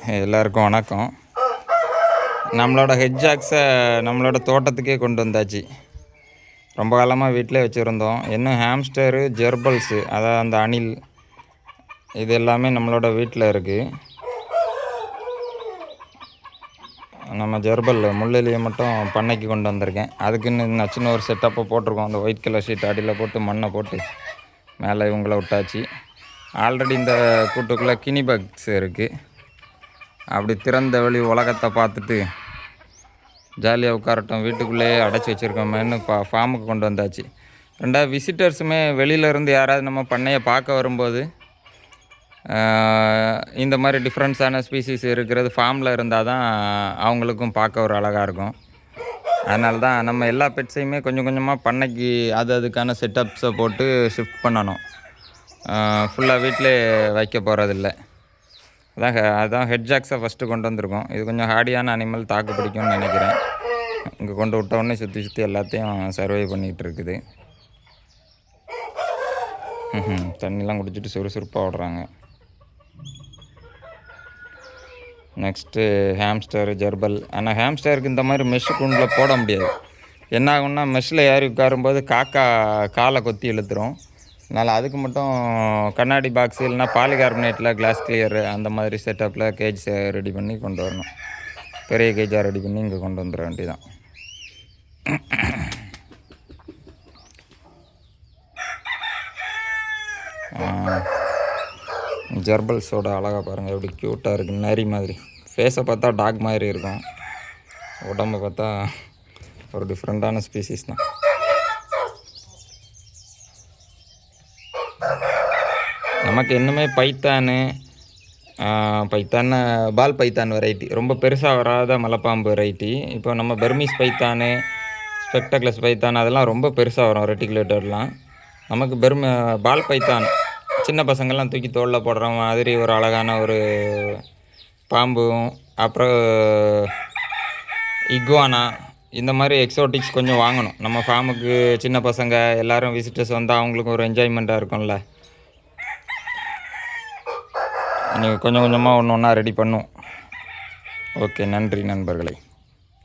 எல்லாருக்கும் வணக்கம். நம்மளோட ஹெட்ஜாக்ஸை நம்மளோட தோட்டத்துக்கே கொண்டு வந்தாச்சு. ரொம்ப காலமாக வீட்டிலே வச்சுருந்தோம். இன்னும் ஹாம்ஸ்டரு, ஜெர்பல்ஸு, அதாவது அந்த அணில், இது எல்லாமே நம்மளோட வீட்டில் இருக்குது. நம்ம ஜெர்பல் முள்ளெலியை மட்டும் பண்ணைக்கு கொண்டு வந்திருக்கேன். அதுக்குன்னு சின்ன ஒரு செட்டப்பை போட்டிருக்கோம். அந்த ஒயிட் கலர் ஷீட் அடியில் போட்டு மண்ணை போட்டு மேலே இவங்கள விட்டாச்சு. ஆல்ரெடி இந்த கூட்டுக்குள்ளே கினி பக்ஸ் இருக்குது. அப்படி திறந்த வெளி உலகத்தை பார்த்துட்டு ஜாலியாக உட்காரட்டும், வீட்டுக்குள்ளேயே அடைச்சி வச்சுருக்கோமேன்னு ஃபார்முக்கு கொண்டு வந்தாச்சு. ரெண்டாவது விசிட்டர்ஸுமே வெளியிலேருந்து யாராவது நம்ம பண்ணையை பார்க்க வரும்போது இந்த மாதிரி டிஃப்ரெண்ட்ஸான ஸ்பீசிஸ் இருக்கிறது ஃபார்மில் இருந்தால் தான் அவங்களுக்கும் பார்க்க ஒரு அழகாக இருக்கும். அதனால தான் நம்ம எல்லா பெட்ஸையுமே கொஞ்சம் கொஞ்சமாக பண்ணைக்கு அதுக்கான செட்டப்ஸை போட்டு ஷிஃப்ட் பண்ணணும். ஃபுல்லாக வீட்டிலே வைக்க போகிறதில்ல. அதான் ஹெட்ஜாக்ஸை ஃபஸ்ட்டு கொண்டு வந்திருக்கோம். இது கொஞ்சம் ஹார்டியான அனிமல், தாக்கு பிடிக்கும்னு நினைக்கிறேன். இங்கே கொண்டு விட்டோடனே சுற்றி சுற்றி எல்லாத்தையும் சர்வை பண்ணிகிட்டு இருக்குது. தண்ணிலாம் குடிச்சிட்டு சுறுசுறுப்பாக விடுறாங்க. Next hamster, gerbil. ஆனால் ஹாம்ஸ்டருக்கு இந்த மாதிரி மெஷ்ஷு கூண்டில் போட முடியாது. என்ன ஆகும்னா மெஷ்ஷில் ஏறி உட்காரும்போது காக்கா காலை கொத்தி இழுத்துரும். அதனால் அதுக்கு மட்டும் கண்ணாடி பாக்ஸு இல்லைனா பாலிகார்பனேட்டில் கிளாஸ் கிளியர் அந்த மாதிரி செட்டப்பில் கேஜ் ரெடி பண்ணி கொண்டு வரணும். பெரிய கேஜாக ரெடி பண்ணி இங்கே கொண்டு வந்துட வேண்டியதான். ஜெர்பல்ஸோட அழகாக பாருங்கள், எப்படி க்யூட்டாக இருக்குது. நரி மாதிரி, ஃபேஸை பார்த்தா டாக் மாதிரி இருக்கும், உடம்பை பார்த்தா ஒரு டிஃப்ரெண்ட்டான ஸ்பீசிஸ் தான். நமக்கு இன்னுமே பைத்தானு பால் பைத்தான் வெரைட்டி, ரொம்ப பெருசாக வராத மலைப்பாம்பு வெரைட்டி. இப்போ நம்ம பெர்மிஸ் பைத்தானு, ஸ்பெக்டக்லஸ் பைத்தான் அதெல்லாம் ரொம்ப பெருசாக வரும் ரெட்டிகுலேட்டர்லாம். நமக்கு பால் பைத்தான் சின்ன பசங்கள்லாம் தூக்கி தோளில் போடுற மாதிரி ஒரு அழகான ஒரு பாம்பும், அப்புறம் இக்வானா, இந்த மாதிரி எக்ஸோட்டிக்ஸ் கொஞ்சம் வாங்கணும். நம்ம ஃபார்முக்கு சின்ன பசங்க எல்லோரும் விசிட்டர்ஸ் வந்தால் அவங்களுக்கும் ஒரு என்ஜாய்மெண்ட்டாக இருக்கும்ல. நீங்கள் கொஞ்சம் கொஞ்சமாக ஒன்று ஒன்றா ரெடி பண்ணும். ஓகே, நன்றி நண்பர்களே.